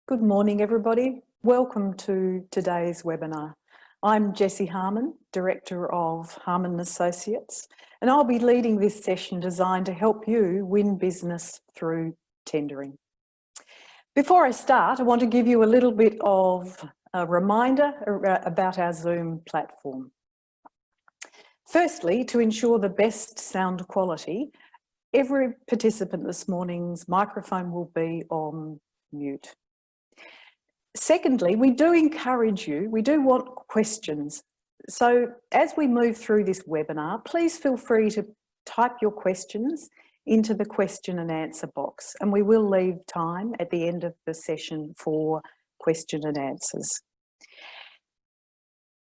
Good morning, everybody. Welcome to today's webinar. I'm Jessie Harman, Director of Harman Associates, and I'll be leading this session designed to help you win business through tendering. Before I start, I want to give you a little bit of a reminder about our Zoom platform. Firstly, to ensure the best sound quality, every participant this morning's microphone will be on mute. Secondly, we do encourage you, we do want questions. So as we move through this webinar, please feel free to type your questions into the question and answer box, and we will leave time at the end of the session for question and answers.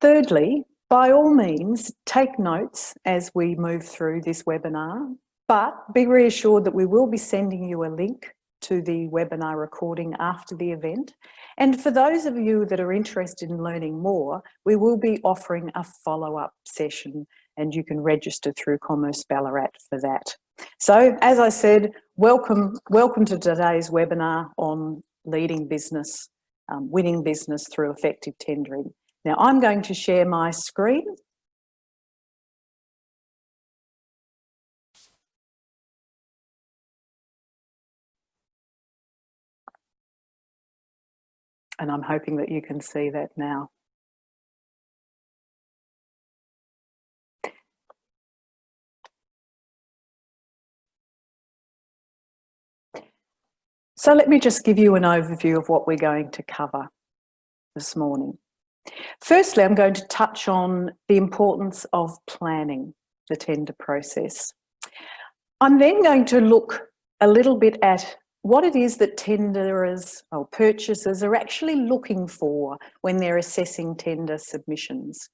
Thirdly, by all means, take notes as we move through this webinar, but be reassured that we will be sending you a link to the webinar recording after the event. And for those of you that are interested in learning more, we will be offering a follow-up session and you can register through Commerce Ballarat for that. So as I said, welcome to today's webinar on leading business, winning business through effective tendering. Now I'm going to share my screen. And I'm hoping that you can see that now. So let me just give you an overview of what we're going to cover this morning. Firstly, I'm going to touch on the importance of planning the tender process. I'm then going to look a little bit at what it is that tenderers or purchasers are actually looking for when they're assessing tender submissions.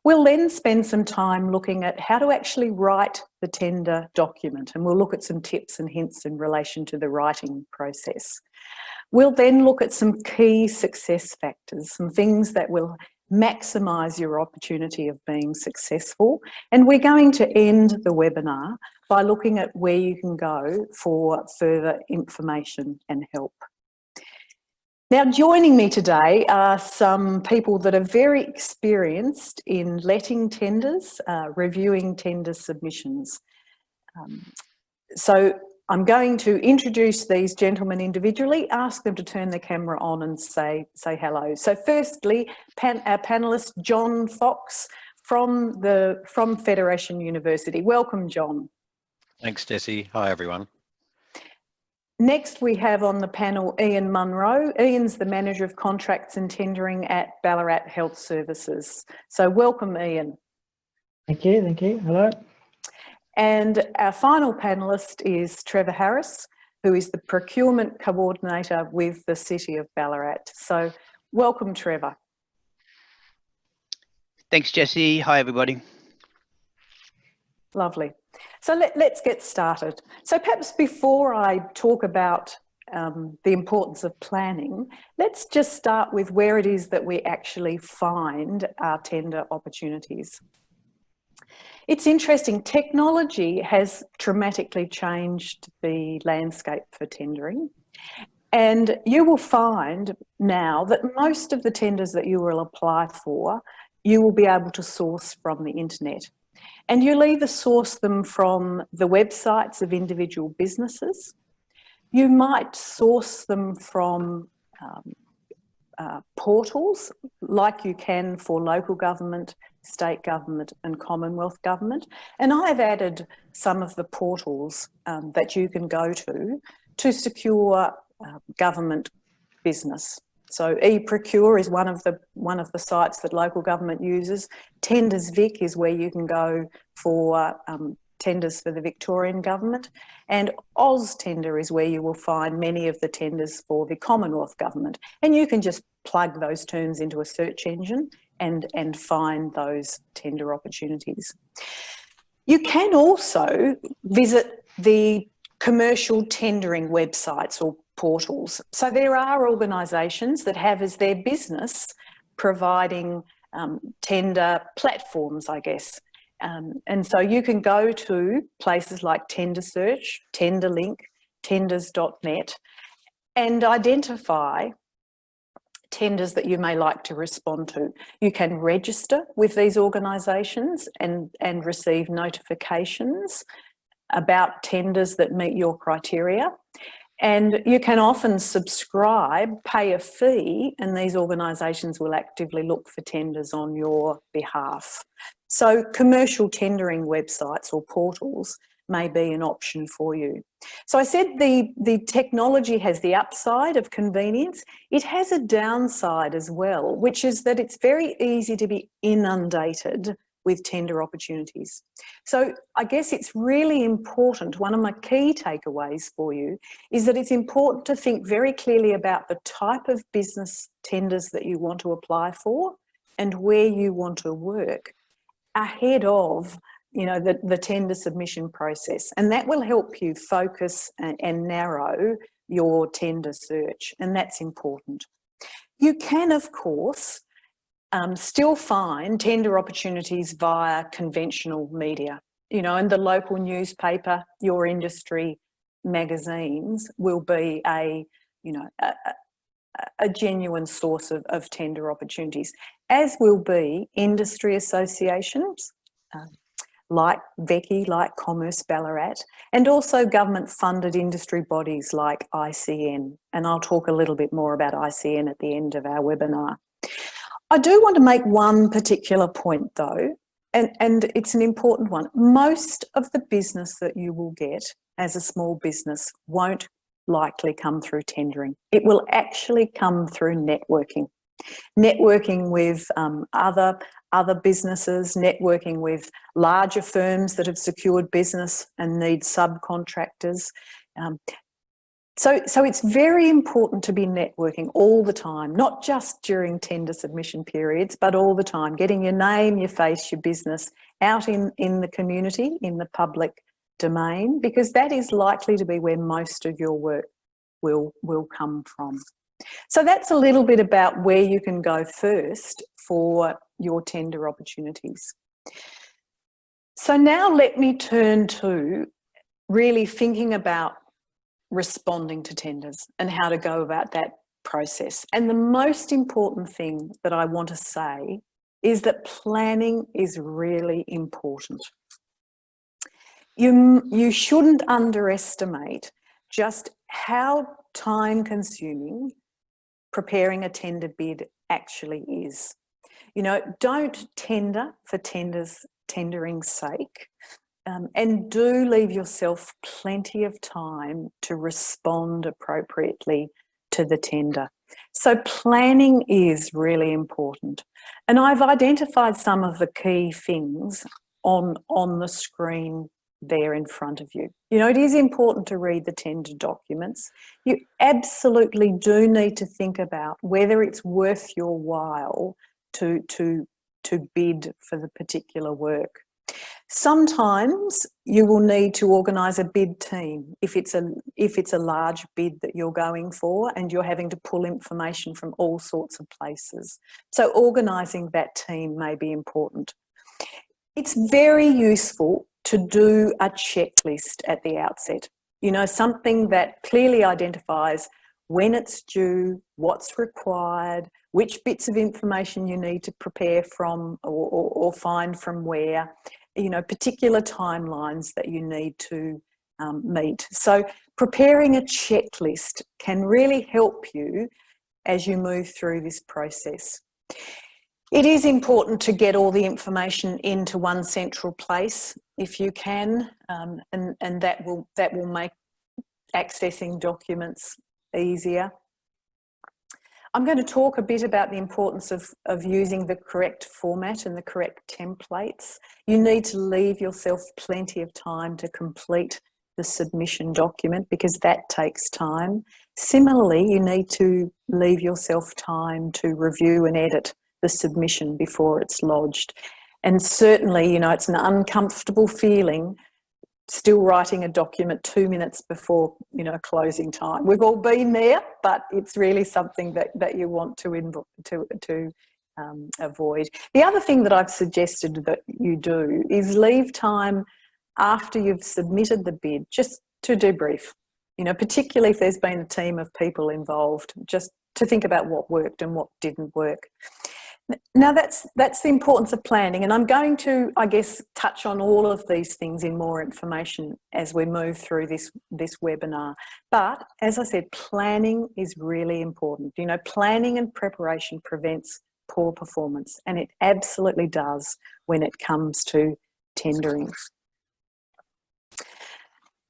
We'll then spend some time looking at how to actually write the tender document, and we'll look at some tips and hints in relation to the writing process. We'll then look at some key success factors, some things that will maximise your opportunity of being successful. And we're going to end the webinar by looking at where you can go for further information and help. Now, joining me today are some people that are very experienced in letting tenders, reviewing tender submissions. So I'm going to introduce these gentlemen individually, ask them to turn the camera on and say hello. So firstly, our panellist, John Fox from Federation University. Welcome, John. Thanks, Jessie. Hi, everyone. Next, we have on the panel Ian Munro. Ian's the Manager of Contracts and Tendering at Ballarat Health Services. So welcome, Ian. Thank you. Hello. And our final panellist is Trevor Harris, who is the Procurement Coordinator with the City of Ballarat. So welcome, Trevor. Thanks, Jessie. Hi, everybody. Lovely. So let's get started. So perhaps before I talk about the importance of planning, let's just start with where it is that we actually find our tender opportunities. It's interesting, technology has dramatically changed the landscape for tendering, and you will find now that most of the tenders that you will apply for, you will be able to source from the internet. And you'll either source them from the websites of individual businesses, you might source them from portals like you can for local government, state government and Commonwealth government. And I've added some of the portals that you can go to secure government business. So eProcure is one of the sites that local government uses. Tenders Vic is where you can go for tenders for the Victorian government, and AusTender is where you will find many of the tenders for the Commonwealth government. And you can just plug those terms into a search engine and find those tender opportunities. You can also visit the commercial tendering websites or portals. So there are organisations that have as their business providing tender platforms, I guess. And so you can go to places like Tender Search, Tenderlink, tenders.net, and identify tenders that you may like to respond to. You can register with these organisations and receive notifications about tenders that meet your criteria. And you can often subscribe, pay a fee, and these organisations will actively look for tenders on your behalf. So commercial tendering websites or portals may be an option for you. So I said the technology has the upside of convenience. It has a downside as well, which is that it's very easy to be inundated with tender opportunities. So I guess it's really important, one of my key takeaways for you is that it's important to think very clearly about the type of business tenders that you want to apply for and where you want to work ahead of the tender submission process, and that will help you focus and narrow your tender search, and that's important. You can, of course, still find tender opportunities via conventional media, and the local newspaper, your industry magazines will be a genuine source of tender opportunities, as will be industry associations like VECI, like Commerce Ballarat, and also government-funded industry bodies like ICN. And I'll talk a little bit more about ICN at the end of our webinar. I do want to make one particular point though, and it's an important one. Most of the business that you will get as a small business won't likely come through tendering. It will actually come through networking. Networking with other businesses, networking with larger firms that have secured business and need subcontractors. So it's very important to be networking all the time, not just during tender submission periods, but all the time, getting your name, your face, your business out in the community, in the public domain, because that is likely to be where most of your work will come from. So that's a little bit about where you can go first for your tender opportunities. So now let me turn to really thinking about responding to tenders and how to go about that process. And the most important thing that I want to say is that planning is really important. You shouldn't underestimate just how time-consuming preparing a tender bid actually is. Don't tender for tendering's sake, and do leave yourself plenty of time to respond appropriately to the tender. So planning is really important. And I've identified some of the key things on the screen there in front of you. It is important to read the tender documents. You absolutely do need to think about whether it's worth your while to bid for the particular work. Sometimes you will need to organise a bid team if it's a large bid that you're going for and you're having to pull information from all sorts of places. So organising that team may be important. It's very useful to do a checklist at the outset. Something that clearly identifies when it's due, what's required, which bits of information you need to prepare from or find from where, particular timelines that you need to meet. So preparing a checklist can really help you as you move through this process. It is important to get all the information into one central place if you can, and that will make accessing documents easier. I'm going to talk a bit about the importance of using the correct format and the correct templates. You need to leave yourself plenty of time to complete the submission document because that takes time. Similarly, you need to leave yourself time to review and edit the submission before it's lodged. And certainly, it's an uncomfortable feeling still writing a document 2 minutes before, closing time. We've all been there, but it's really something that you want to avoid. The other thing that I've suggested that you do is leave time after you've submitted the bid just to debrief. Particularly if there's been a team of people involved, just to think about what worked and what didn't work. Now that's the importance of planning, and I'm going to, I guess, touch on all of these things in more information as we move through this webinar. But as I said, planning is really important. You know, planning and preparation prevents poor performance, and it absolutely does when it comes to tendering.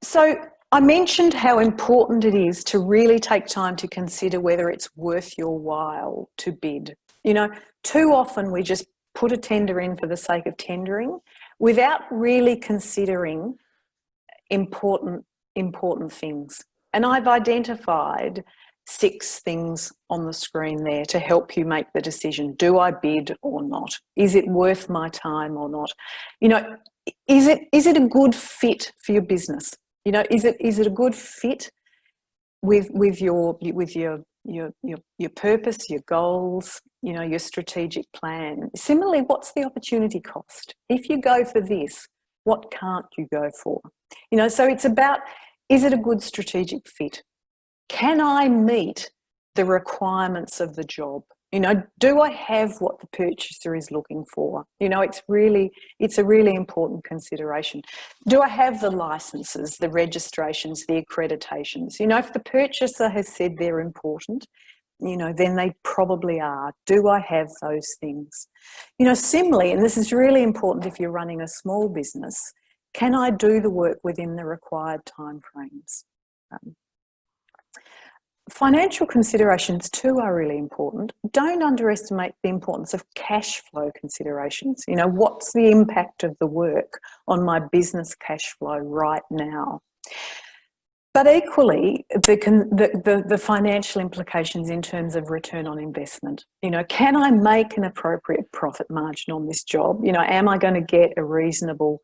So I mentioned how important it is to really take time to consider whether it's worth your while to bid. You know, too often we just put a tender in for the sake of tendering without really considering important things. And I've identified 6 things on the screen there to help you make the decision. Do I bid or not? Is it worth my time or not? You know, is it a good fit for your business? You know, is it a good fit with your purpose, your goals, you know, your strategic plan? Similarly, what's the opportunity cost? If you go for this, what can't you go for? You know, so it's about, is it a good strategic fit? Can I meet the requirements of the job? You know, do I have what the purchaser is looking for? You know, it's a really important consideration. Do I have the licenses, the registrations, the accreditations? You know, if the purchaser has said they're important, you know, then they probably are. Do I have those things? You know, similarly, and this is really important if you're running a small business, can I do the work within the required timeframes? Financial considerations too are really important. Don't underestimate the importance of cash flow considerations. You know, what's the impact of the work on my business cash flow right now? But equally, the financial implications in terms of return on investment. You know, can I make an appropriate profit margin on this job? You know, am I going to get a reasonable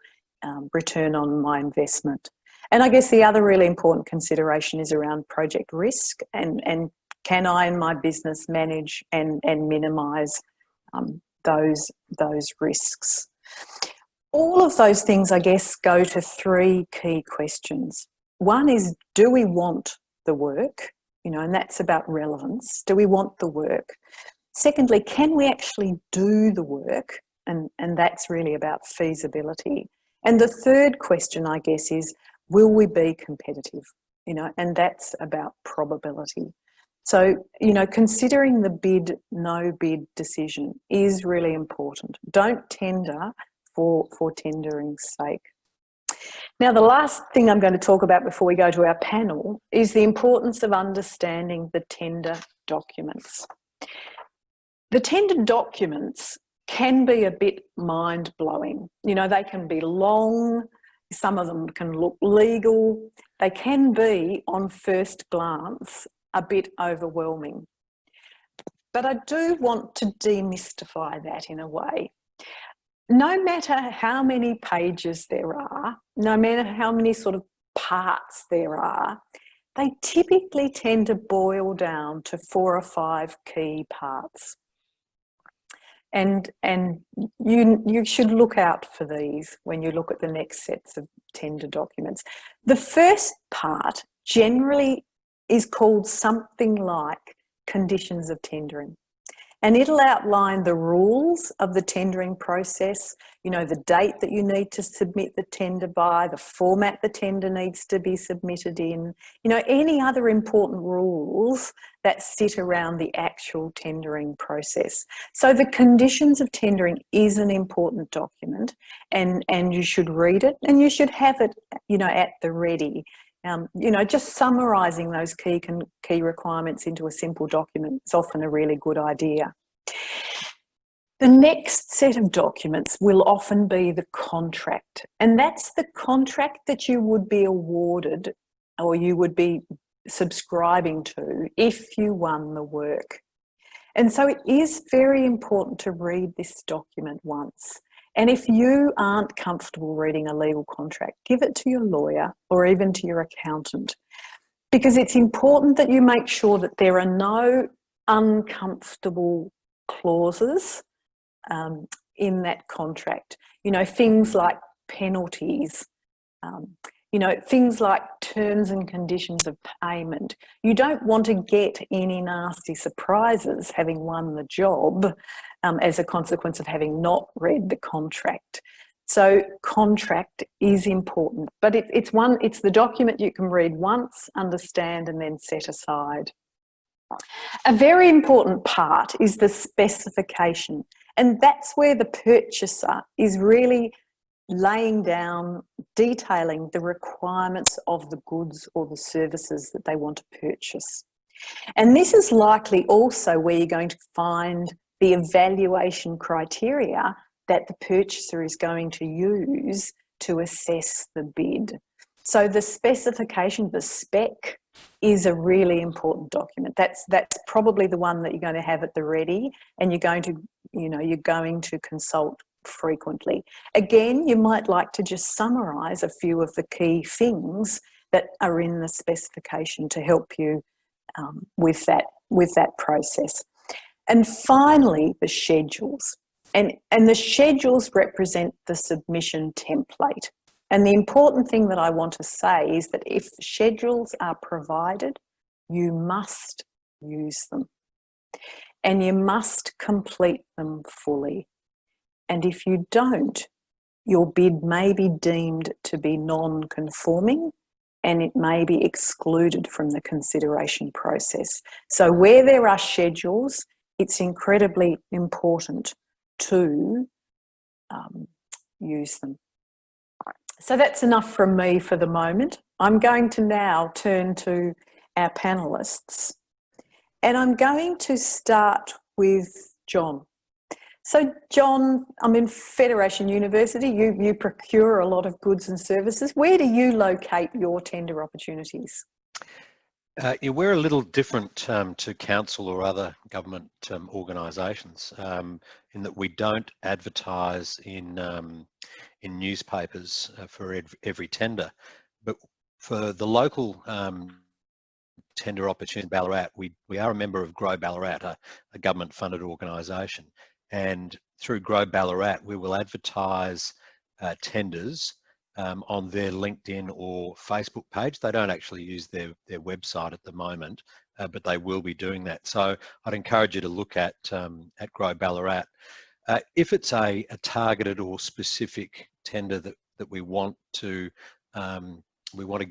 return on my investment? And I guess the other really important consideration is around project risk, and can I in my business manage and minimise those risks. All of those things, I guess, go to 3 key questions. One is, do we want the work? You know, and that's about relevance. Do we want the work? Secondly, can we actually do the work? And that's really about feasibility. And the third question, I guess, is, will we be competitive? You know, and that's about probability. So, you know, considering the bid, no bid decision is really important. Don't tender for tendering's sake. Now, the last thing I'm going to talk about before we go to our panel is the importance of understanding the tender documents. The tender documents can be a bit mind-blowing. You know, they can be long, some of them can look legal, they can be, on first glance, a bit overwhelming. But I do want to demystify that in a way. No matter how many pages there are, no matter how many sort of parts there are, they typically tend to boil down to 4 or 5 key parts. And you should look out for these when you look at the next sets of tender documents. The first part generally is called something like conditions of tendering. And it'll outline the rules of the tendering process, you know, the date that you need to submit the tender by, the format the tender needs to be submitted in, you know, any other important rules that sit around the actual tendering process. So the conditions of tendering is an important document, and you should read it, and you should have it, you know, at the ready. You know, just summarising those key requirements into a simple document is often a really good idea. The next set of documents will often be the contract, and that's the contract that you would be awarded or you would be subscribing to if you won the work. And so it is very important to read this document once. And if you aren't comfortable reading a legal contract, give it to your lawyer or even to your accountant, because it's important that you make sure that there are no uncomfortable clauses in that contract. You know, things like penalties, you know, things like terms and conditions of payment. You don't want to get any nasty surprises having won the job as a consequence of having not read the contract. So contract is important, but it's the document you can read once, understand, and then set aside. A very important part is the specification, and that's where the purchaser is really laying down, detailing the requirements of the goods or the services that they want to purchase. And this is likely also where you're going to find the evaluation criteria that the purchaser is going to use to assess the bid. So the specification, the spec, is a really important document. That's probably the one that you're going to have at the ready, and you're going to consult frequently. Again, you might like to just summarise a few of the key things that are in the specification to help you with that process. And finally, the schedules. And the schedules represent the submission template. And the important thing that I want to say is that if schedules are provided, you must use them. And you must complete them fully. And if you don't, your bid may be deemed to be non-conforming and it may be excluded from the consideration process. So where there are schedules, it's incredibly important to use them. So that's enough from me for the moment. I'm going to now turn to our panellists, and I'm going to start with John. So John, I'm in Federation University. You procure a lot of goods and services. Where do you locate your tender opportunities? Yeah, we're a little different to council or other government organisations in that we don't advertise in newspapers for every tender, but for the local tender opportunity in Ballarat, we are a member of Grow Ballarat, a government-funded organisation, and through Grow Ballarat we will advertise tenders on their LinkedIn or Facebook page. They don't actually use their website at the moment, but they will be doing that. So I'd encourage you to look at Grow Ballarat. If it's a targeted or specific tender that we want to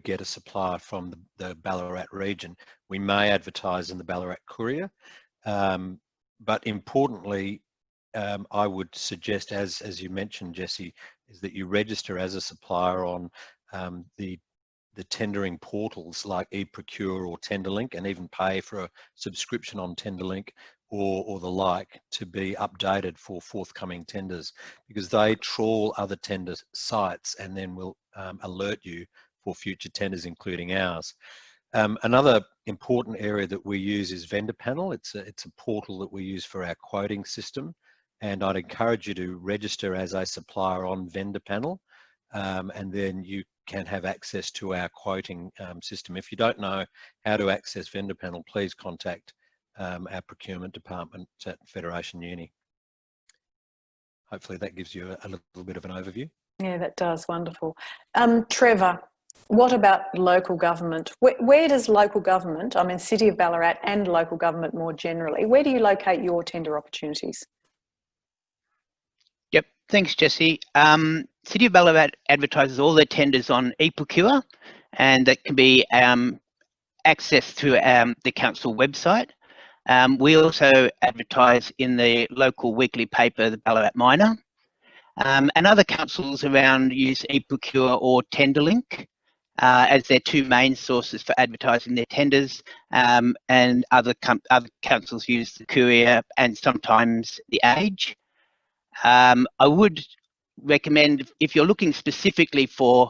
get a supplier from the Ballarat region, we may advertise in the Ballarat Courier. But importantly, I would suggest, as you mentioned, Jessie, is that you register as a supplier on the tendering portals like eProcure or Tenderlink, and even pay for a subscription on Tenderlink or the like to be updated for forthcoming tenders, because they trawl other tender sites and then will alert you for future tenders, including ours. Another important area that we use is Vendor Panel. It's a portal that we use for our quoting system, and I'd encourage you to register as a supplier on Vendor Panel, and then you can have access to our quoting system. If you don't know how to access Vendor Panel, please contact our procurement department at Federation Uni. Hopefully that gives you a little bit of an overview. Yeah, that does. Wonderful. Trevor, what about local government? Where does local government, I mean City of Ballarat and local government more generally, where do you locate your tender opportunities? Yep, thanks, Jessie. City of Ballarat advertises all their tenders on eProcure, and that can be accessed through the council website. We also advertise in the local weekly paper, the Ballarat Miner, and other councils around use eProcure or Tenderlink as their two main sources for advertising their tenders, and other councils use the Courier and sometimes the Age. I would recommend, if you're looking specifically for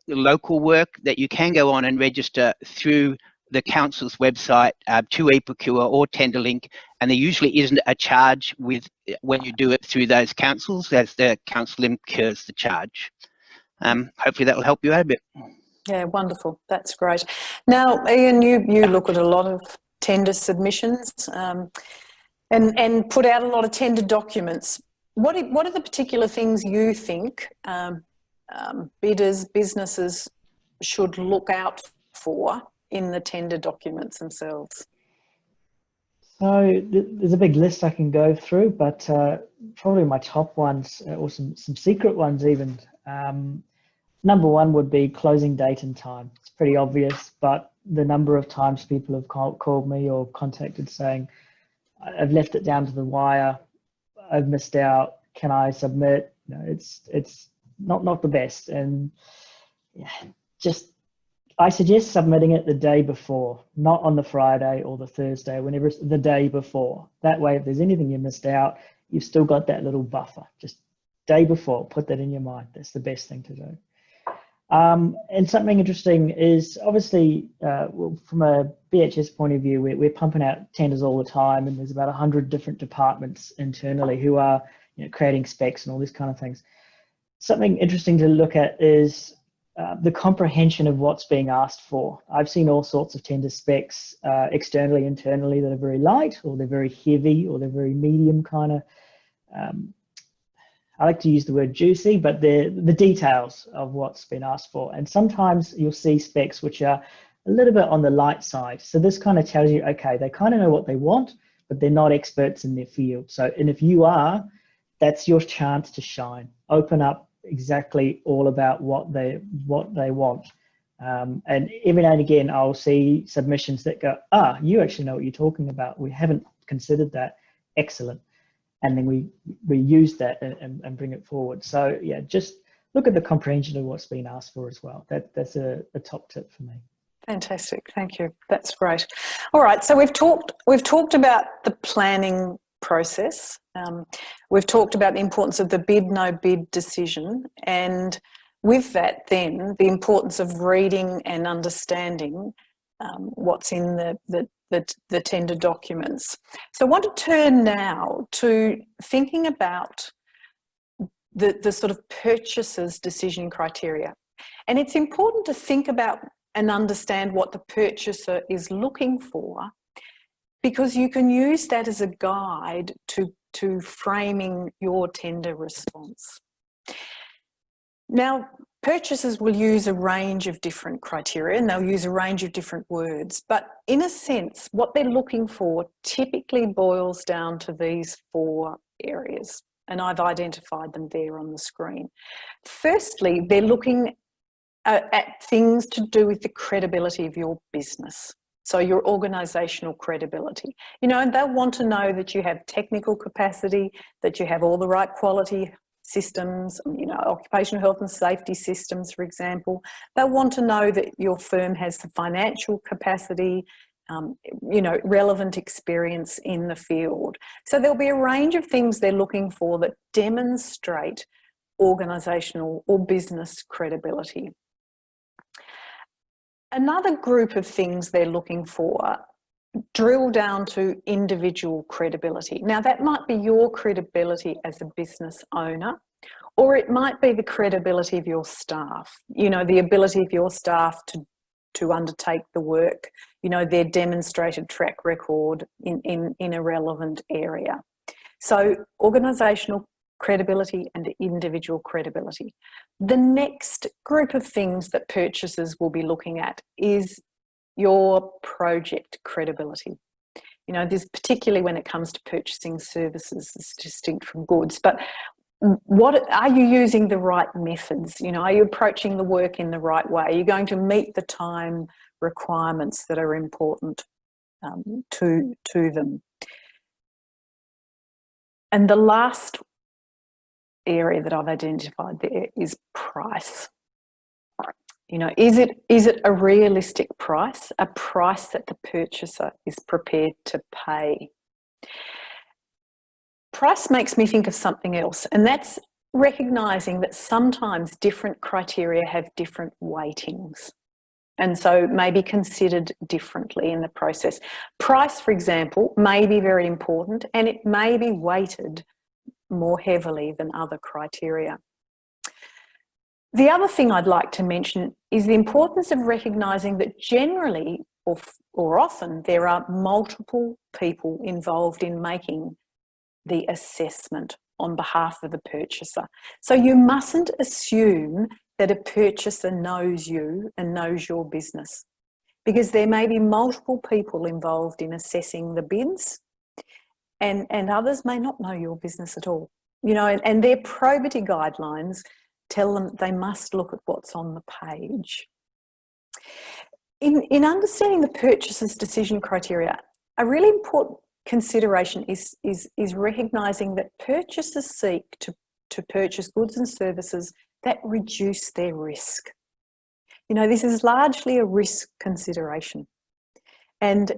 local work, that you can go on and register through the council's website to eProcure or Tenderlink, and there usually isn't a charge when you do it through those councils, as the council incurs the charge. Hopefully that will help you out a bit. Yeah, wonderful. That's great. Now, Ian, you look at a lot of tender submissions and put out a lot of tender documents. What are the particular things you think bidders, businesses should look out for in the tender documents themselves? So there's a big list I can go through, but probably my top ones, or some secret ones even. Number one would be closing date and time. It's pretty obvious, but the number of times people have called me or contacted saying, I've left it down to the wire, I've missed out, can I submit? You know, it's not the best. And yeah, I suggest submitting it the day before, not on the Friday or the Thursday, whenever it's the day before. That way, if there's anything you missed out, you've still got that little buffer. Just day before, put that in your mind. That's the best thing to do. And something interesting is obviously from a BHS point of view, we're pumping out tenders all the time, and there's about 100 different departments internally who are creating specs and all these kind of things. Something interesting to look at is the comprehension of what's being asked for. I've seen all sorts of tender specs externally, internally, that are very light, or they're very heavy, or they're very medium kind of. I like to use the word juicy, but they're the details of what's been asked for. And sometimes you'll see specs which are a little bit on the light side. So this kind of tells you, okay, they kind of know what they want, but they're not experts in their field. So, and if you are, that's your chance to shine. Open up exactly all about what they want. And every now and again, I'll see submissions that go, you actually know what you're talking about. We haven't considered that. Excellent. And then we use that and bring it forward. So yeah, just look at the comprehension of what's been asked for as well. That's a top tip for me. Fantastic, thank you. That's great. All right, so we've talked about the planning process. We've talked about the importance of the bid, no bid decision, and with that then the importance of reading and understanding what's in the tender documents. So I want to turn now to thinking about the sort of purchaser's decision criteria. And it's important to think about and understand what the purchaser is looking for, because you can use that as a guide to framing your tender response. Now, purchasers will use a range of different criteria, and they'll use a range of different words, but in a sense, what they're looking for typically boils down to these 4 areas, and I've identified them there on the screen. Firstly, they're looking at things to do with the credibility of your business. So your organisational credibility, and they'll want to know that you have technical capacity, that you have all the right quality systems, occupational health and safety systems, for example. They'll want to know that your firm has the financial capacity, relevant experience in the field. So there'll be a range of things they're looking for that demonstrate organisational or business credibility. Another group of things they're looking for drill down to individual credibility. Now, that might be your credibility as a business owner, or it might be the credibility of your staff, the ability of your staff to undertake the work, their demonstrated track record in a relevant area. So organisational credibility and individual credibility. The next group of things that purchasers will be looking at is your project credibility. This particularly when it comes to purchasing services, is distinct from goods, but what are you using the right methods? Are you approaching the work in the right way? Are you going to meet the time requirements that are important to them? And the last area that I've identified there is price. Is it a realistic price, a price that the purchaser is prepared to pay? Price makes me think of something else, and that's recognising that sometimes different criteria have different weightings, and so may be considered differently in the process. Price, for example, may be very important, and it may be weighted more heavily than other criteria. The other thing I'd like to mention is the importance of recognising that generally or often there are multiple people involved in making the assessment on behalf of the purchaser. So you mustn't assume that a purchaser knows you and knows your business, because there may be multiple people involved in assessing the bids, and others may not know your business at all. You know, and their probity guidelines tell them they must look at what's on the page. In understanding the purchaser's decision criteria, a really important consideration is recognising that purchasers seek to purchase goods and services that reduce their risk. You know, this is largely a risk consideration. And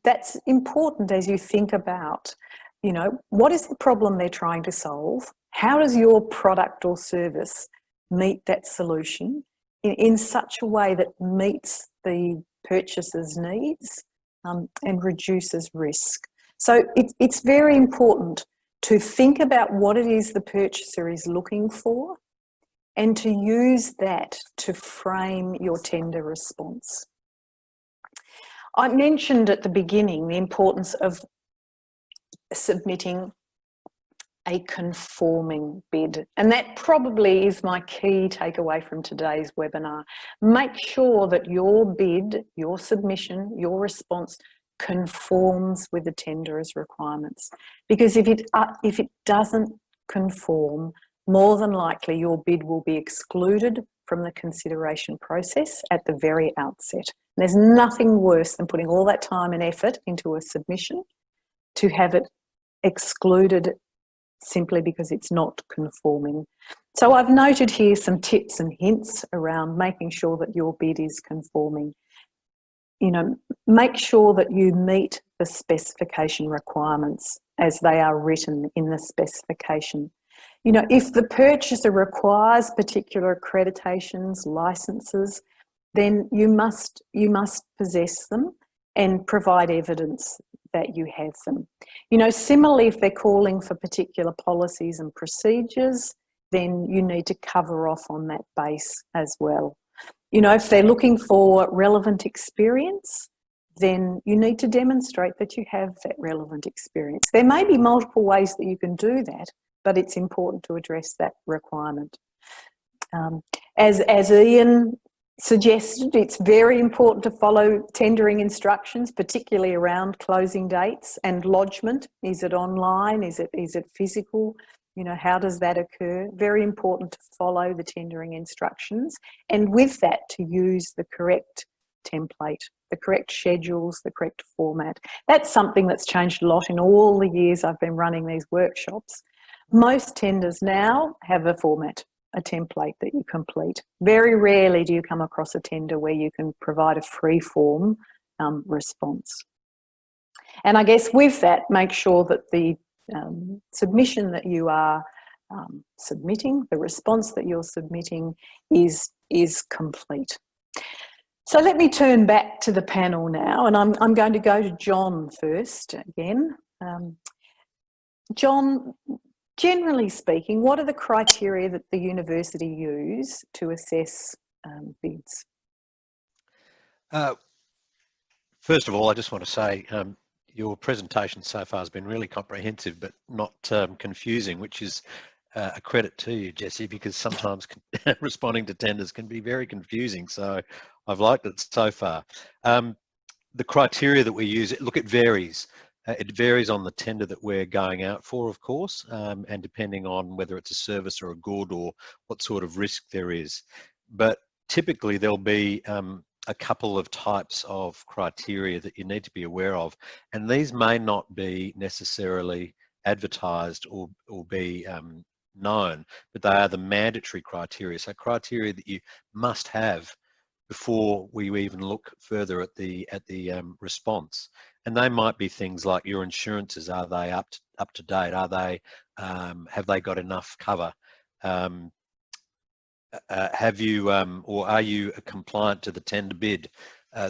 that's important as you think about, you know, what is the problem they're trying to solve? How does your product or service meet that solution in such a way that meets the purchaser's needs and reduces risk? So it's very important to think about what it is the purchaser is looking for and to use that to frame your tender response. I mentioned at the beginning the importance of submitting a conforming bid, and that probably is my key takeaway from today's webinar. Make sure that your bid, your submission, your response conforms with the tenderer's requirements, because if it doesn't conform, more than likely your bid will be excluded from the consideration process at the very outset. And there's nothing worse than putting all that time and effort into a submission to have it excluded simply because it's not conforming. So I've noted here some tips and hints around making sure that your bid is conforming. You know, make sure that you meet the specification requirements as they are written in the specification. You know, if the purchaser requires particular accreditations, licenses, then you must possess them and provide evidence that you have them. You know, similarly, if they're calling for particular policies and procedures, then you need to cover off on that base as well. You know, if they're looking for relevant experience, then you need to demonstrate that you have that relevant experience. There may be multiple ways that you can do that, but it's important to address that requirement. As Ian suggested, it's very important to follow tendering instructions, particularly around closing dates and lodgement. Is it online? Is it physical? You know, how does that occur? Very important to follow the tendering instructions, and with that to use the correct template, the correct schedules, the correct format. That's something that's changed a lot in all the years I've been running these workshops. Most tenders now have a format, a template that you complete. Very rarely do you come across a tender where you can provide a free form response. And I guess with that, make sure that the submission that you are submitting, the response that you're submitting is complete. So let me turn back to the panel now, and I'm going to go to John first again. John, generally speaking, what are the criteria that the university use to assess bids? First of all, I just want to say your presentation so far has been really comprehensive, but not confusing, which is a credit to you, Jessie, because sometimes responding to tenders can be very confusing. So I've liked it so far. The criteria that we use, look, it varies. It varies on the tender that we're going out for, of course, and depending on whether it's a service or a good or what sort of risk there is. But typically there'll be a couple of types of criteria that you need to be aware of, and these may not be necessarily advertised or be known, but they are the mandatory criteria. So criteria that you must have before we even look further at the response. And they might be things like your insurances. Are they up to date? Are they have they got enough cover? Have you or are you compliant to the tender bid?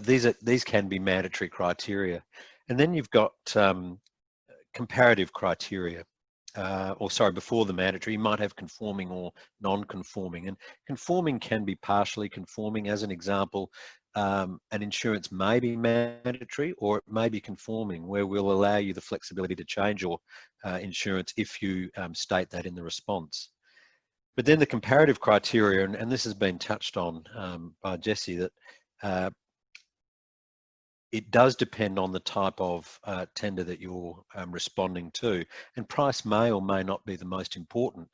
These can be mandatory criteria. And then you've got comparative criteria. Before the mandatory, you might have conforming or non-conforming. And conforming can be partially conforming. As an example, an insurance may be mandatory, or it may be conforming, where we'll allow you the flexibility to change your insurance if you state that in the response. But then the comparative criteria, and this has been touched on by Jessie, that it does depend on the type of tender that you're responding to, and price may or may not be the most important,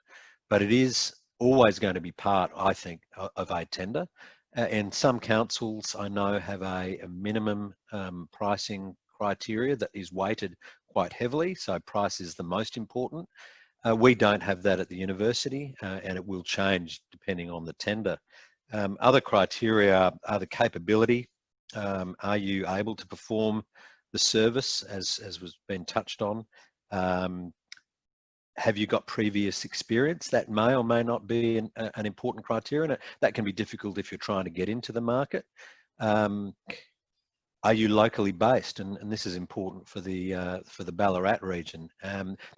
but it is always going to be part, I think, of a tender. And some councils I know have a minimum pricing criteria that is weighted quite heavily, so price is the most important. We don't have that at the university, and it will change depending on the tender. Other criteria are the capability. Are you able to perform the service as was been touched on? Have you got previous experience? That may or may not be an important criteria, and that can be difficult if you're trying to get into the market. Are you locally based? And this is important for the Ballarat region.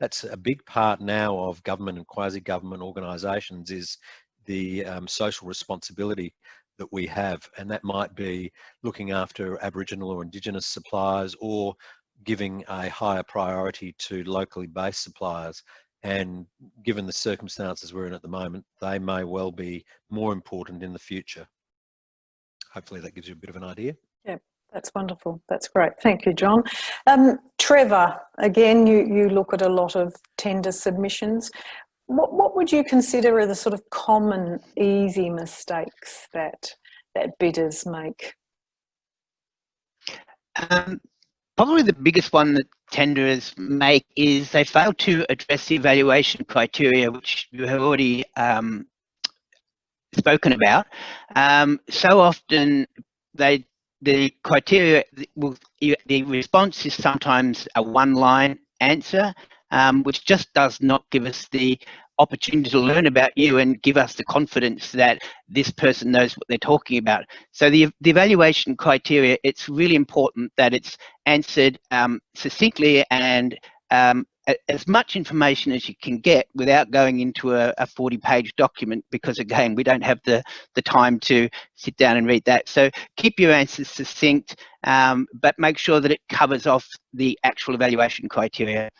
That's a big part now of government and quasi-government organisations, is the social responsibility that we have, and that might be looking after Aboriginal or Indigenous suppliers, or giving a higher priority to locally based suppliers. And given the circumstances we're in at the moment, they may well be more important in the future. Hopefully that gives you a bit of an idea. Yeah, that's wonderful. That's great. Thank you, John. Trevor, again, you look at a lot of tender submissions. What would you consider are the sort of common, easy mistakes that bidders make? Probably the biggest one that tenderers make is they fail to address the evaluation criteria, which you have already spoken about. So often the criteria, the response is sometimes a one-line answer, which just does not give us the opportunity to learn about you and give us the confidence that this person knows what they're talking about. So the evaluation criteria, it's really important that it's answered succinctly and as much information as you can get without going into a 40-page document, because again, we don't have the time to sit down and read that. So keep your answers succinct, but make sure that it covers off the actual evaluation criteria.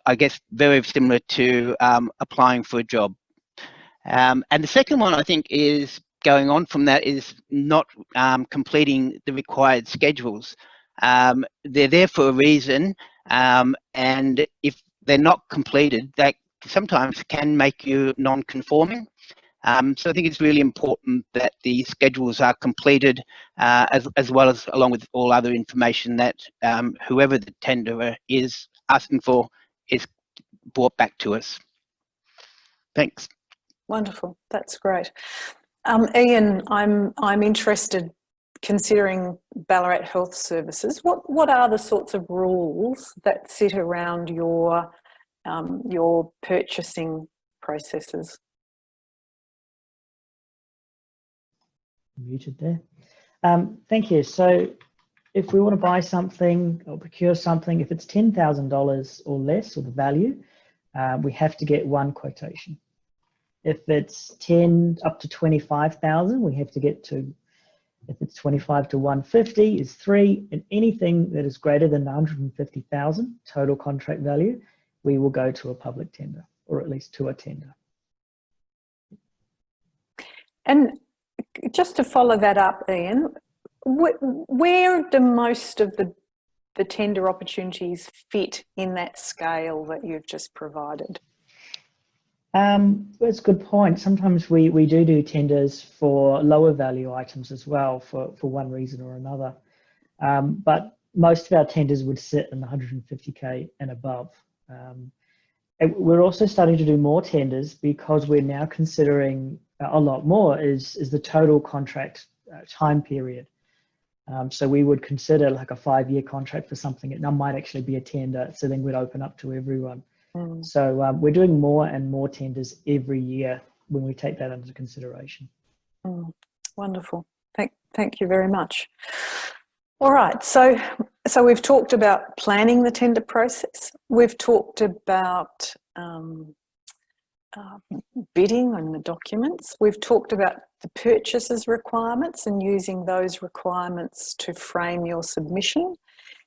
I guess very similar to applying for a job. And the second one, I think, is going on from that, is not completing the required schedules. They're there for a reason, and if they're not completed, that sometimes can make you non-conforming. So I think it's really important that the schedules are completed, as well as along with all other information that whoever the tenderer is asking for is brought back to us. Thanks. Wonderful. That's great. Ian, I'm interested, considering Ballarat Health Services, what are the sorts of rules that sit around your purchasing processes? Muted there. Thank you. So if we want to buy something or procure something, if it's $10,000 or less, or the value, we have to get one quotation. If it's 10 up to 25,000, we have to get two. If it's 25 to 150 is 3, and anything that is greater than 150,000 total contract value, we will go to a public tender, or at least to a tender. And just to follow that up, Ian, where do most of the tender opportunities fit in that scale that you've just provided? That's a good point. Sometimes we do tenders for lower value items as well, for one reason or another. But most of our tenders would sit in the 150K and above. And we're also starting to do more tenders because we're now considering a lot more is the total contract time period. So we would consider like a 5-year contract for something. It now might actually be a tender, so then we'd open up to everyone. So we're doing more and more tenders every year when we take that into consideration. Wonderful. Thank you very much. All right, so we've talked about planning the tender process. We've talked about bidding and the documents. We've talked about the purchaser's requirements and using those requirements to frame your submission.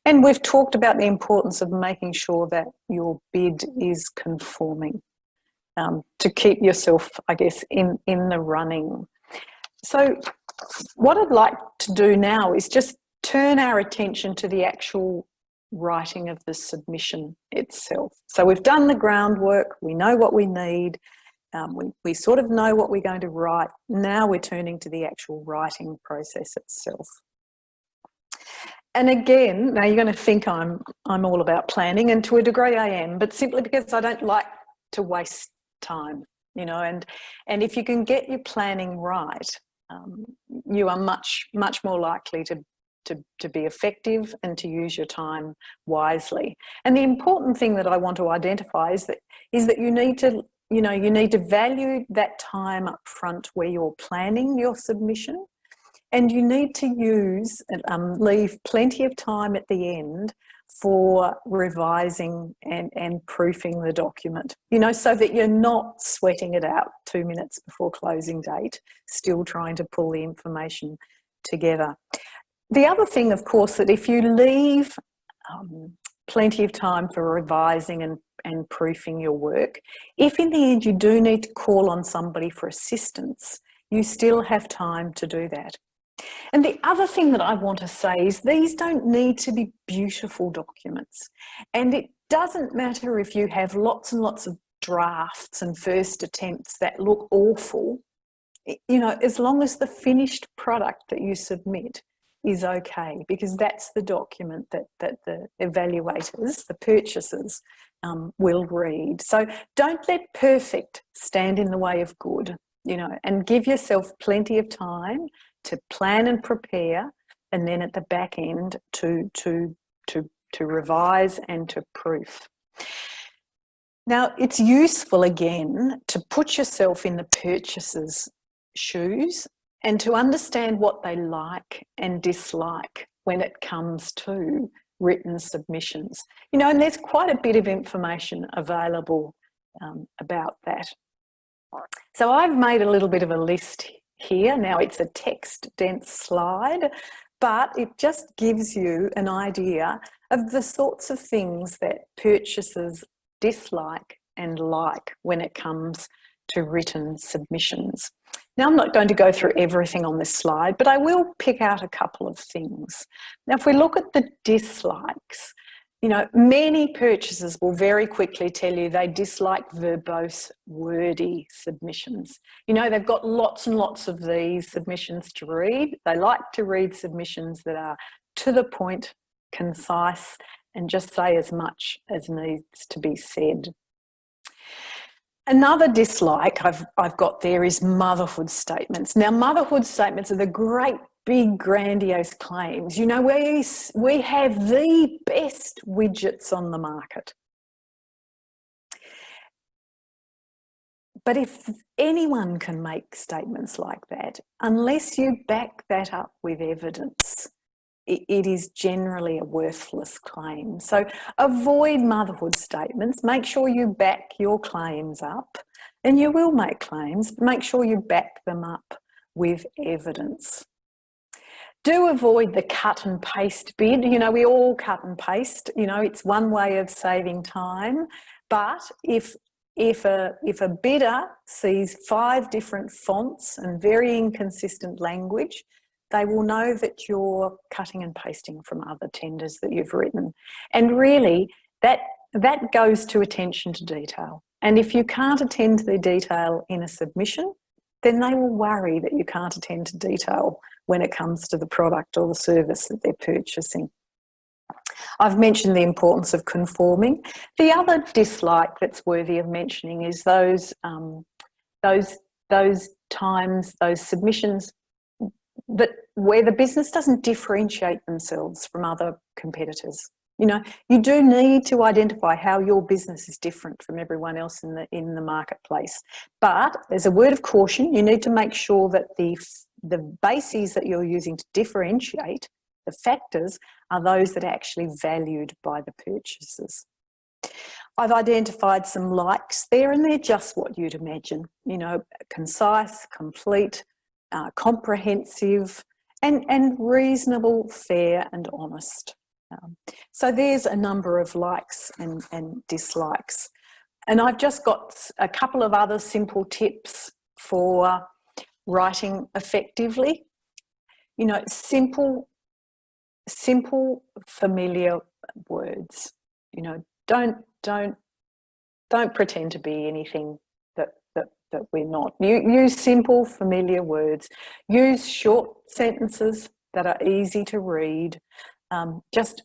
And we've talked about the importance of making sure that your bid is conforming. to keep yourself, I guess, in the running. So what I'd like to do now is just turn our attention to the actual writing of the submission itself. So we've done the groundwork, we know what we need, we sort of know what we're going to write. Now we're turning to the actual writing process itself. And again, now you're going to think I'm all about planning, and to a degree I am, but simply because I don't like to waste time, you know, and if you can get your planning right, you are much more likely to be effective and to use your time wisely. And the important thing that I want to identify is that you need to, you know, you need to value that time up front where you're planning your submission, and you need to leave plenty of time at the end for revising and proofing the document, you know, so that you're not sweating it out 2 minutes before closing date, still trying to pull the information together. The other thing, of course, that if you leave plenty of time for revising and proofing your work, if in the end you do need to call on somebody for assistance, you still have time to do that. And the other thing that I want to say is these don't need to be beautiful documents. And it doesn't matter if you have lots and lots of drafts and first attempts that look awful, you know, as long as the finished product that you submit is okay, because that's the document that the evaluators, the purchasers, will read. So don't let perfect stand in the way of good, you know, and give yourself plenty of time to plan and prepare, and then at the back end to revise and to proof. Now, it's useful again to put yourself in the purchaser's shoes and to understand what they like and dislike when it comes to written submissions. You know, and there's quite a bit of information available about that. So I've made a little bit of a list here. Now it's a text-dense slide, but it just gives you an idea of the sorts of things that purchasers dislike and like when it comes to written submissions. Now, I'm not going to go through everything on this slide, but I will pick out a couple of things. Now, if we look at the dislikes, you know, many purchasers will very quickly tell you they dislike verbose, wordy submissions. You know, they've got lots and lots of these submissions to read. They like to read submissions that are to the point, concise, and just say as much as needs to be said. Another dislike I've got there is motherhood statements. Now, motherhood statements are the great big grandiose claims. You know, we have the best widgets on the market. But if anyone can make statements like that, unless you back that up with evidence, it is generally a worthless claim. So avoid motherhood statements. Make sure you back your claims up, and you will make claims, but make sure you back them up with evidence. Do avoid the cut and paste bid. You know, we all cut and paste. You know, it's one way of saving time. But if a bidder sees 5 different fonts and very inconsistent language, they will know that you're cutting and pasting from other tenders that you've written. And really, that goes to attention to detail. And if you can't attend to the detail in a submission, then they will worry that you can't attend to detail when it comes to the product or the service that they're purchasing. I've mentioned the importance of conforming. The other dislike that's worthy of mentioning is those submissions where the business doesn't differentiate themselves from other competitors. You know, you do need to identify how your business is different from everyone else in the marketplace. But as a word of caution, you need to make sure that the bases that you're using to differentiate, the factors, are those that are actually valued by the purchasers. I've identified some likes there, and they're just what you'd imagine. You know, concise, complete, comprehensive, and reasonable, fair and honest. So there's a number of likes and dislikes. And I've just got a couple of other simple tips for writing effectively. You know, simple, familiar words. You know, don't pretend to be anything that we're not. Use simple, familiar words. Use short sentences that are easy to read. Just,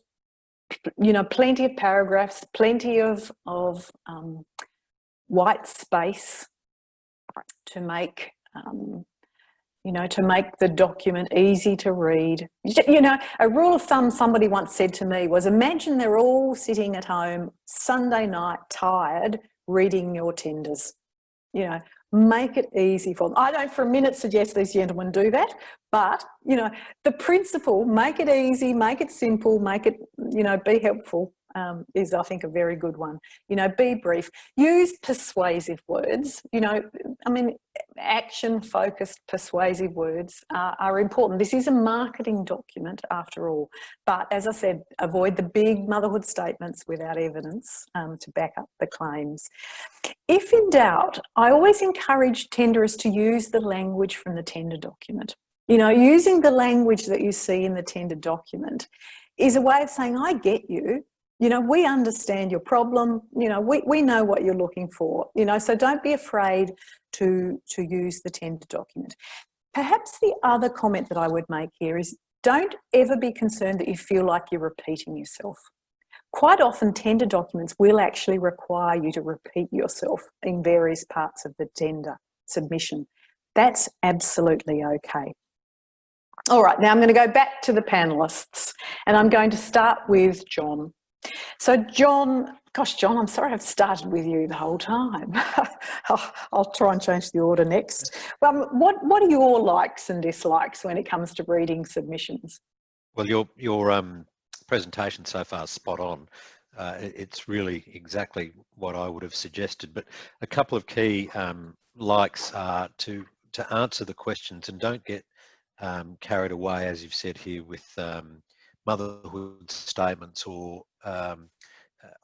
you know, plenty of paragraphs, plenty of white space to make, you know, to make the document easy to read. You know, a rule of thumb somebody once said to me was, imagine they're all sitting at home Sunday night tired reading your tenders. You know, make it easy for them. I don't for a minute suggest these gentlemen do that, but, you know, the principle, make it easy, make it simple, make it, you know, be helpful, is, I think, a very good one. You know, be brief. Use persuasive words. You know, I mean, action-focused persuasive words are important. This is a marketing document after all, but as I said, avoid the big motherhood statements without evidence to back up the claims. If in doubt, I always encourage tenderers to use the language from the tender document. You know, using the language that you see in the tender document is a way of saying, I get you. You know, we understand your problem. You know, we know what you're looking for. You know, so don't be afraid to use the tender document. Perhaps the other comment that I would make here is, don't ever be concerned that you feel like you're repeating yourself. Quite often tender documents will actually require you to repeat yourself in various parts of the tender submission. That's absolutely okay. All right, now I'm going to go back to the panellists, and I'm going to start with John. So John, gosh, John, I'm sorry I've started with you the whole time. I'll try and change the order next. What are your likes and dislikes when it comes to reading submissions? Well, your presentation so far is spot on. It's really exactly what I would have suggested, but a couple of key likes are to answer the questions and don't get carried away, as you've said here, with motherhood statements or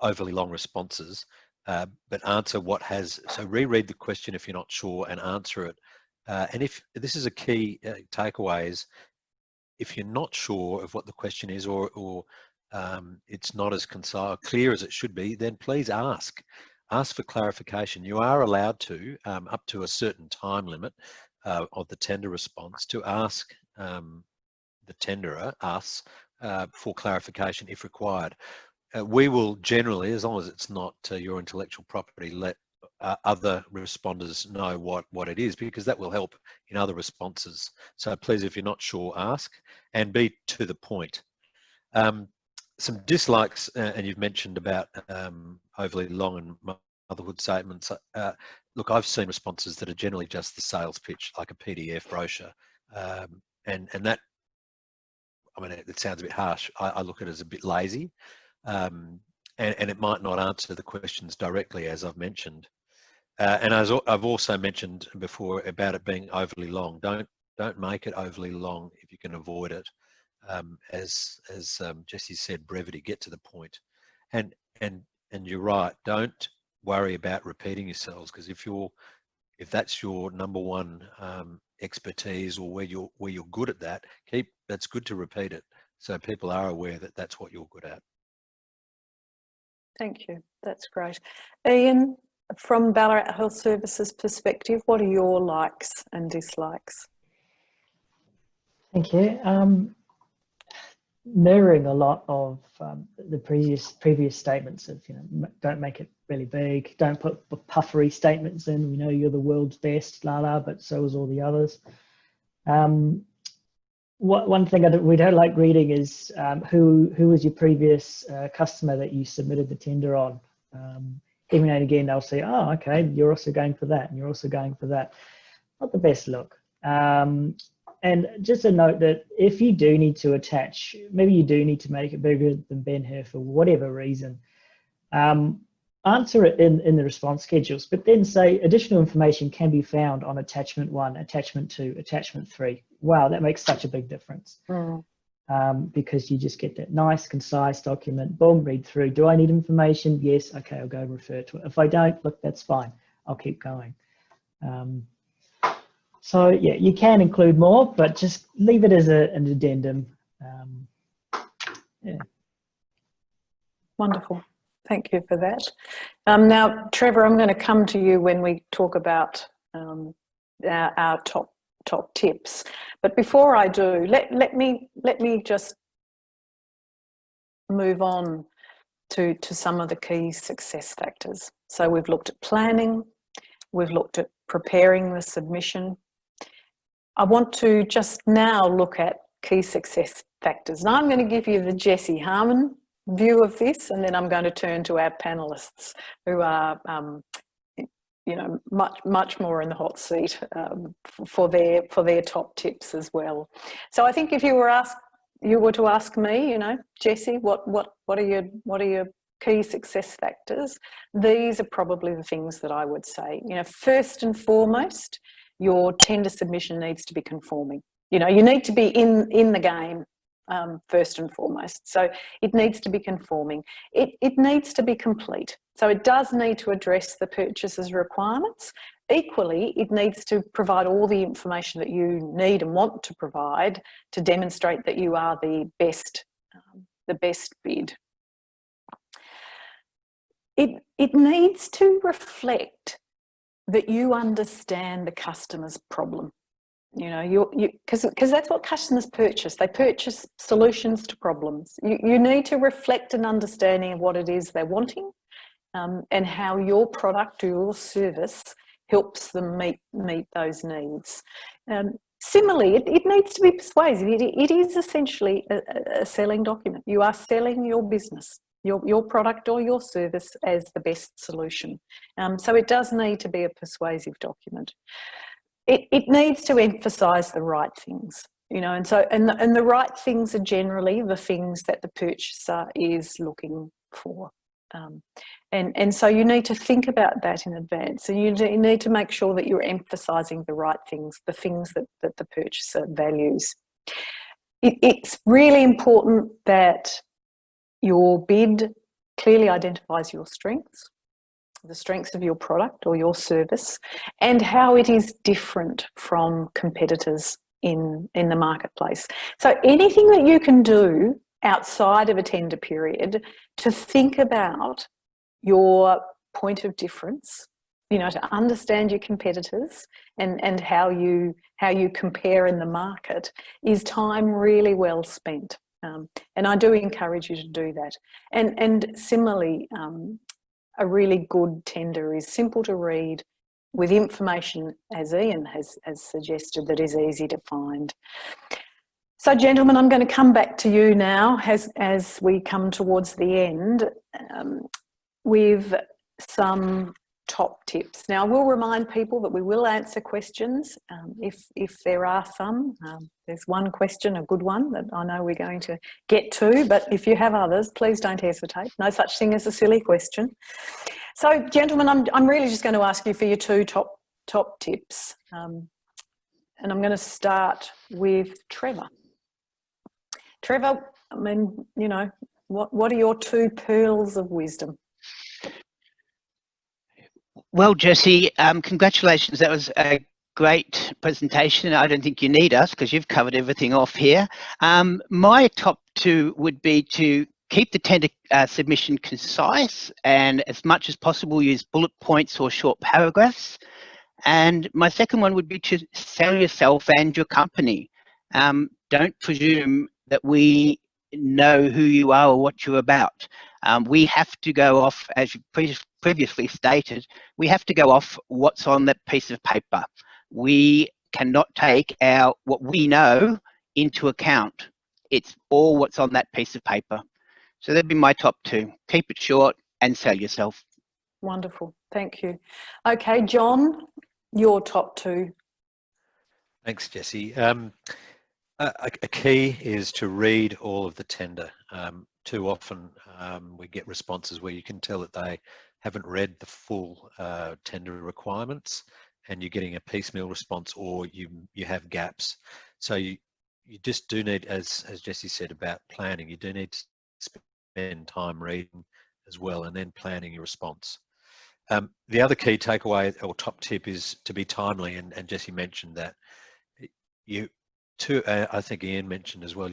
overly long responses, but answer what has, so reread the question if you're not sure and answer it. And if this is a key takeaway, is if you're not sure of what the question is, or it's not as concise, clear as it should be, then please ask for clarification. You are allowed to, up to a certain time limit of the tender response, to ask the tenderer, us, for clarification if required. We will generally, as long as it's not your intellectual property, let other responders know what it is, because that will help in other responses. So please, if you're not sure, ask, and be to the point. Some dislikes, and you've mentioned about overly long and motherhood statements. Look, I've seen responses that are generally just the sales pitch, like a PDF brochure, and that, I mean, it sounds a bit harsh. I look at it as a bit lazy, and it might not answer the questions directly, as I've mentioned. And as I've also mentioned before about it being overly long, don't make it overly long if you can avoid it. As Jessie said, brevity, get to the point. And you're right, don't worry about repeating yourselves, because if that's your number one expertise, or where you're good at that, that's good to repeat it, so people are aware that that's what you're good at. Thank you, that's great. Ian, from Ballarat Health Services perspective, what are your likes and dislikes? Thank you. Mirroring a lot of the previous statements of, you know, don't make it really big, don't put puffery statements in. We know you're the world's best, but so is all the others. One thing we don't like reading is who was your previous customer that you submitted the tender on. Every now and again they'll say, oh, okay, you're also going for that, and you're also going for that. Not the best look. And just a note that if you do need to attach, maybe you do need to make it bigger than Ben-Hur for whatever reason, answer it in the response schedules, but then say additional information can be found on attachment 1, attachment 2, attachment 3. Wow, that makes such a big difference. because you just get that nice, concise document, boom, read through. Do I need information? Yes, okay, I'll go refer to it. If I don't, look, that's fine. I'll keep going. So yeah, you can include more, but just leave it as an addendum. Yeah. Wonderful. Thank you for that. Now, Trevor, I'm going to come to you when we talk about our top tips. But before I do, let me just move on to some of the key success factors. So we've looked at planning, we've looked at preparing the submission. I want to just now look at key success factors. And I'm going to give you the Jessie Harman view of this, and then I'm going to turn to our panellists who are you know, much more in the hot seat for their top tips as well. So I think if you were to ask me, you know, Jessie, what are your key success factors? These are probably the things that I would say. You know, first and foremost, your tender submission needs to be conforming. You know, you need to be in the game. First and foremost. So it needs to be conforming. It needs to be complete. So it does need to address the purchaser's requirements. Equally, it needs to provide all the information that you need and want to provide to demonstrate that you are the best bid. It needs to reflect that you understand the customer's problem. You know, because that's what customers purchase. They purchase solutions to problems. You need to reflect an understanding of what it is they're wanting, and how your product or your service helps them meet those needs. Similarly, it needs to be persuasive. It is essentially a selling document. You are selling your business, your product or your service as the best solution. So it does need to be a persuasive document. It needs to emphasise the right things, you know, and the right things are generally the things that the purchaser is looking for, and so you need to think about that in advance, and you need to make sure that you're emphasising the right things, the things that the purchaser values. It's really important that your bid clearly identifies your strengths, the strengths of your product or your service, and how it is different from competitors in the marketplace. So anything that you can do outside of a tender period to think about your point of difference, you know, to understand your competitors and how you compare in the market, is time really well spent. And I do encourage you to do that. And similarly, a really good tender is simple to read, with information, as Ian has suggested, that is easy to find. So, gentlemen, I'm going to come back to you now as we come towards the end with some top tips. Now, I will remind people that we will answer questions if there are some. There's one question, a good one, that I know we're going to get to, but if you have others, please don't hesitate. No such thing as a silly question. So, gentlemen, I'm really just going to ask you for your two top tips, and I'm going to start with Trevor. Trevor, I mean, you know, what are your two pearls of wisdom? Well, Jessie, congratulations. That was a great presentation. I don't think you need us because you've covered everything off here. My top two would be to keep the tender submission concise, and as much as possible use bullet points or short paragraphs. And my second one would be to sell yourself and your company. Don't presume that we know who you are or what you're about. We have to go off, as you previously stated, we have to go off what's on that piece of paper. We cannot take what we know into account. It's all what's on that piece of paper. So that'd be my top two. Keep it short and sell yourself. Wonderful, thank you. Okay, John, your top two. Thanks, Jessie. A key is to read all of the tender. Too often we get responses where you can tell that they haven't read the full tender requirements, and you're getting a piecemeal response, or you have gaps. So you you just do need, as Jessie said about planning, you do need to spend time reading as well, and then planning your response. The other key takeaway or top tip is to be timely, and Jessie mentioned that. I think Ian mentioned as well,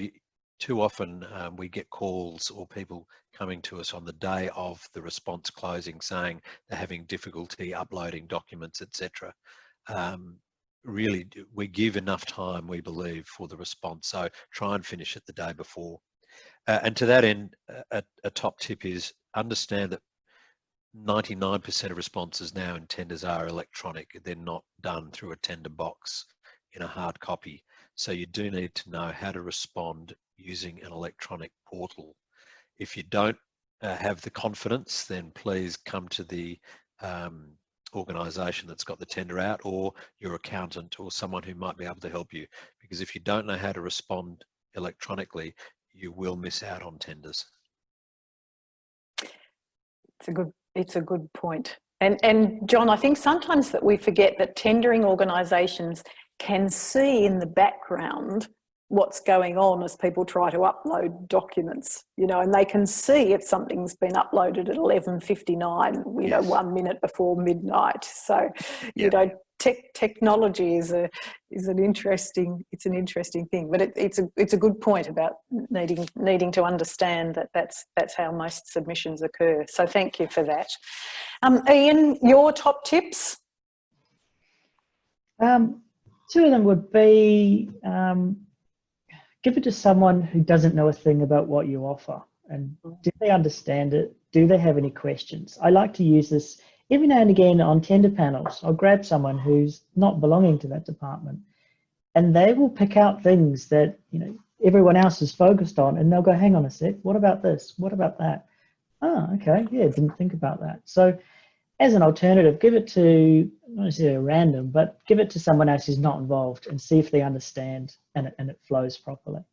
too often we get calls or people coming to us on the day of the response closing saying they're having difficulty uploading documents, etc. Really, we give enough time, we believe, for the response, so try and finish it the day before. And to that end, a top tip is understand that 99% of responses now in tenders are electronic. They're not done through a tender box in a hard copy. So you do need to know how to respond using an electronic portal. If you don't have the confidence, then please come to the organisation that's got the tender out, or your accountant or someone who might be able to help you. Because if you don't know how to respond electronically, you will miss out on tenders. It's a good point. And John, I think sometimes that we forget that tendering organisations can see in the background what's going on as people try to upload documents, and they can see if something's been uploaded at 11:59, Yes. 1 minute before midnight. So, Yeah. technology is an interesting thing, but it's a good point about needing to understand that that's how most submissions occur. So thank you for that. Ian, your top tips? Two of them would be give it to someone who doesn't know a thing about what you offer, and do they understand it? Do they have any questions? I like to use this every now and again on tender panels. I'll grab someone who's not belonging to that department, and they will pick out things that everyone else is focused on, and they'll go, hang on a sec, what about this? What about that? Oh, okay, yeah, didn't think about that. So as an alternative, give it to, not necessarily random, but give it to someone else who's not involved and see if they understand and it flows properly.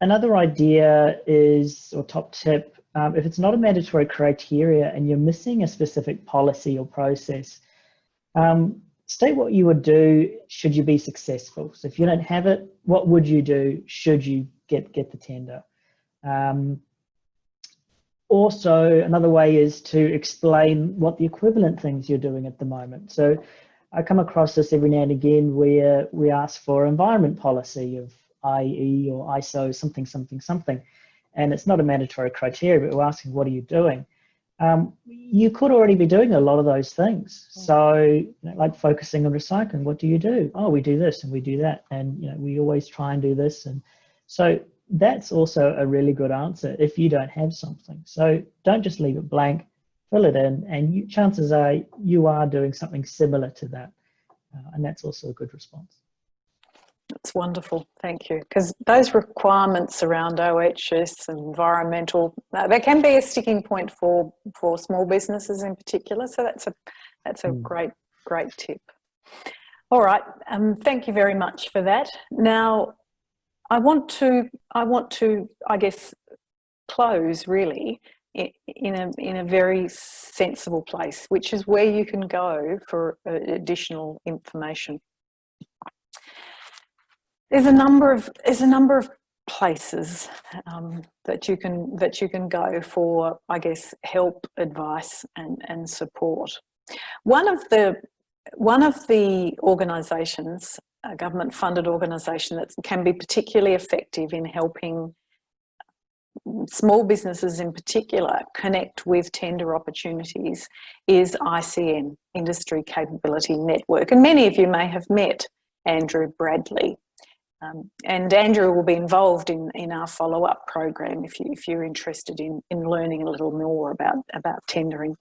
Another idea is, or top tip, if it's not a mandatory criteria and you're missing a specific policy or process, state what you would do should you be successful. So if you don't have it, what would you do should you get the tender? Also, another way is to explain what the equivalent things you're doing at the moment. So I come across this every now and again where we ask for environment policy of IE or ISO something, something, something. And it's not a mandatory criteria, but we're asking, what are you doing? You could already be doing a lot of those things. So like focusing on recycling, what do you do? Oh, we do this and we do that. And we always try and do this. And so that's also a really good answer if you don't have something. So don't just leave it blank, fill it in, and chances are you are doing something similar to that. And that's also a good response. That's wonderful, thank you. Because those requirements around OHS and environmental, they can be a sticking point for small businesses in particular. So that's a great tip. All right, thank you very much for that. Now, I want to, I guess, close really in a very sensible place, which is where you can go for additional information. There's a number of places that you can go for, I guess, help, advice, and support. One of the organisations, a government-funded organisation that can be particularly effective in helping small businesses in particular connect with tender opportunities is ICN, Industry Capability Network. And many of you may have met Andrew Bradley. And Andrew will be involved in our follow-up program if you're interested in learning a little more about tendering.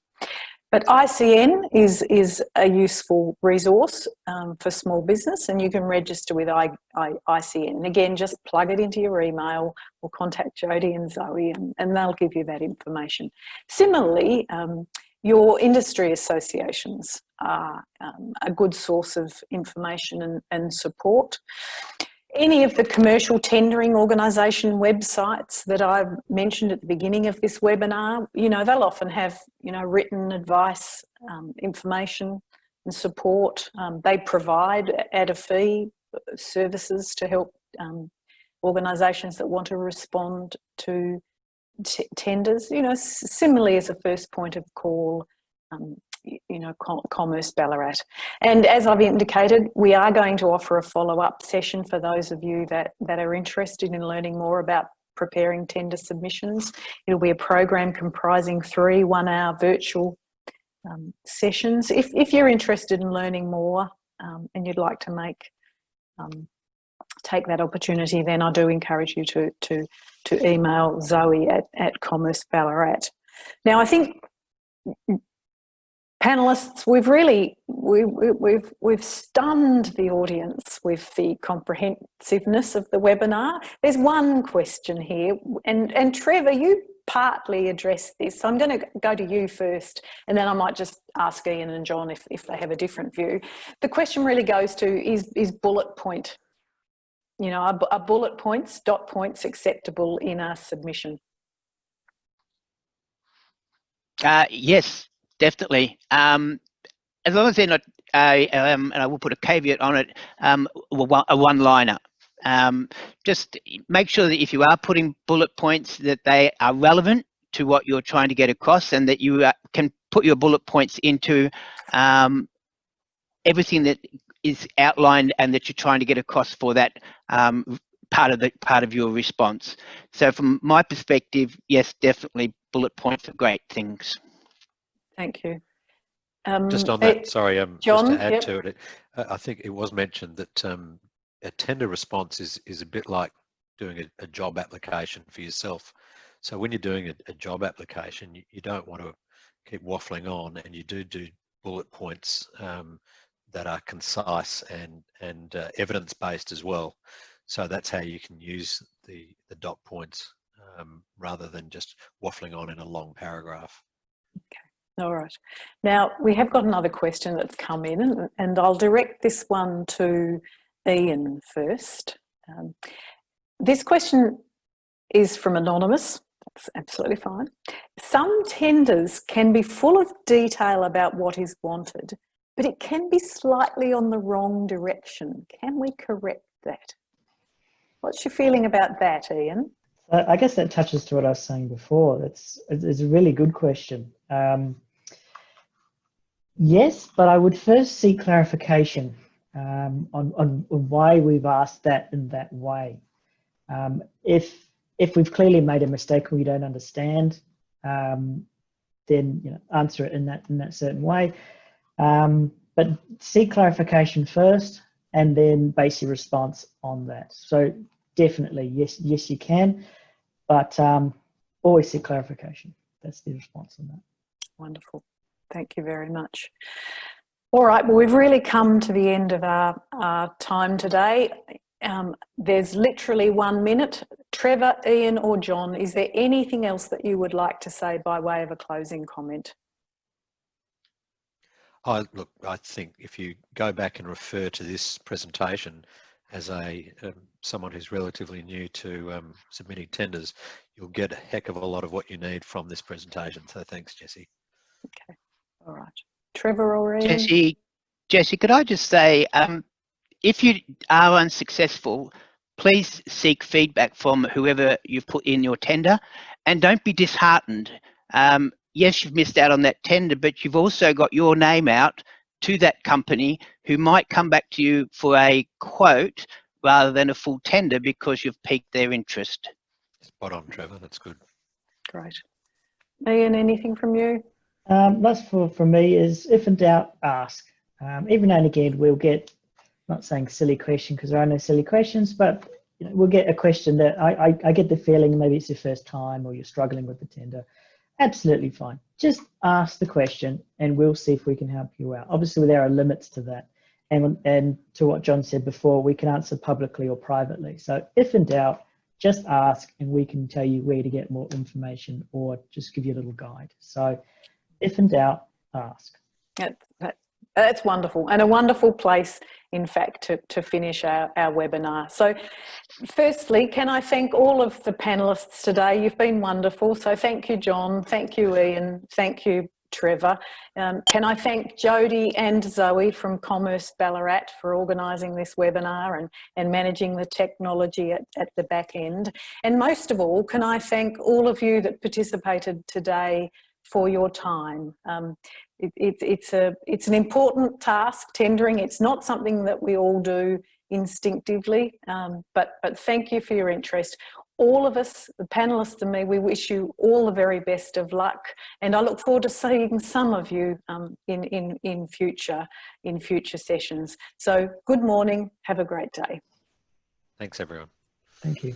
But ICN is a useful resource for small business, and you can register with ICN. And again, just plug it into your email or contact Jodie and Zoe, and they'll give you that information. Similarly, your industry associations are a good source of information and support. Any of the commercial tendering organisation websites that I've mentioned at the beginning of this webinar, they'll often have, written advice, information and support. They provide, at a fee, services to help organisations that want to respond to tenders, you know, similarly as a first point of call, you know, Commerce Ballarat. And as I've indicated, we are going to offer a follow-up session for those of you that are interested in learning more about preparing tender submissions. It'll be a program comprising 3 one-hour virtual sessions. If you're interested in learning more and you'd like to take that opportunity, then I do encourage you to email Zoe at Commerce Ballarat. Now, I think panelists, we've stunned the audience with the comprehensiveness of the webinar. There's one question here, and Trevor, you partly addressed this, so I'm going to go to you first, and then I might just ask Ian and John if they have a different view. The question really goes to, is bullet point, you know, are bullet points, dot points acceptable in a submission? Yes, definitely. As long as they're not, and I will put a caveat on it, a one-liner. Just make sure that if you are putting bullet points, that they are relevant to what you're trying to get across, and that you can put your bullet points into everything that is outlined and that you're trying to get across for that part of your response. So from my perspective, yes, definitely bullet points are great things. Thank you. Just on that, sorry, John, just to add yep. to it, I think it was mentioned that a tender response is a bit like doing a job application for yourself. So when you're doing a job application, you don't want to keep waffling on, and you do bullet points that are concise and evidence-based as well. So that's how you can use the dot points rather than just waffling on in a long paragraph. Okay. All right. Now, we have got another question that's come in, and I'll direct this one to Ian first. This question is from Anonymous. That's absolutely fine. Some tenders can be full of detail about what is wanted, but it can be slightly on the wrong direction. Can we correct that? What's your feeling about that, Ian? I guess that touches to what I was saying before. It's a really good question. Yes, but I would first seek clarification on why we've asked that in that way. If we've clearly made a mistake and we don't understand, then answer it in that certain way. But seek clarification first, and then base your response on that. So definitely, yes, you can, but always seek clarification. That's the response on that. Wonderful. Thank you very much. All right, well, we've really come to the end of our time today. There's literally 1 minute. Trevor, Ian or John, is there anything else that you would like to say by way of a closing comment? Look, I think if you go back and refer to this presentation as someone who's relatively new to submitting tenders, you'll get a heck of a lot of what you need from this presentation. So thanks, Jessie. Okay, all right. Trevor or Ian? Jessie, could I just say, if you are unsuccessful, please seek feedback from whoever you've put in your tender, and don't be disheartened. Yes, you've missed out on that tender, but you've also got your name out to that company who might come back to you for a quote rather than a full tender because you've piqued their interest. Spot on, Trevor. That's good. Great. Ian, anything from you? That's for me is, if in doubt, ask. Every now and again we'll get, not saying silly question because there are no silly questions, but we'll get a question that I get the feeling maybe it's your first time or you're struggling with the tender. Absolutely fine. Just ask the question and we'll see if we can help you out. Obviously, there are limits to that. And to what John said before, we can answer publicly or privately. So if in doubt, just ask and we can tell you where to get more information or just give you a little guide. So if in doubt, ask. That's wonderful, and a wonderful place, in fact, to finish our webinar. So firstly, can I thank all of the panellists today? You've been wonderful. So thank you, John. Thank you, Ian. Thank you, Trevor. Can I thank Jodie and Zoe from Commerce Ballarat for organising this webinar and managing the technology at the back end. And most of all, can I thank all of you that participated today for your time. It's an important task, tendering. It's not something that we all do instinctively, but thank you for your interest. All of us, the panellists and me, we wish you all the very best of luck, and I look forward to seeing some of you in future sessions. So good morning, have a great day. Thanks everyone. Thank you.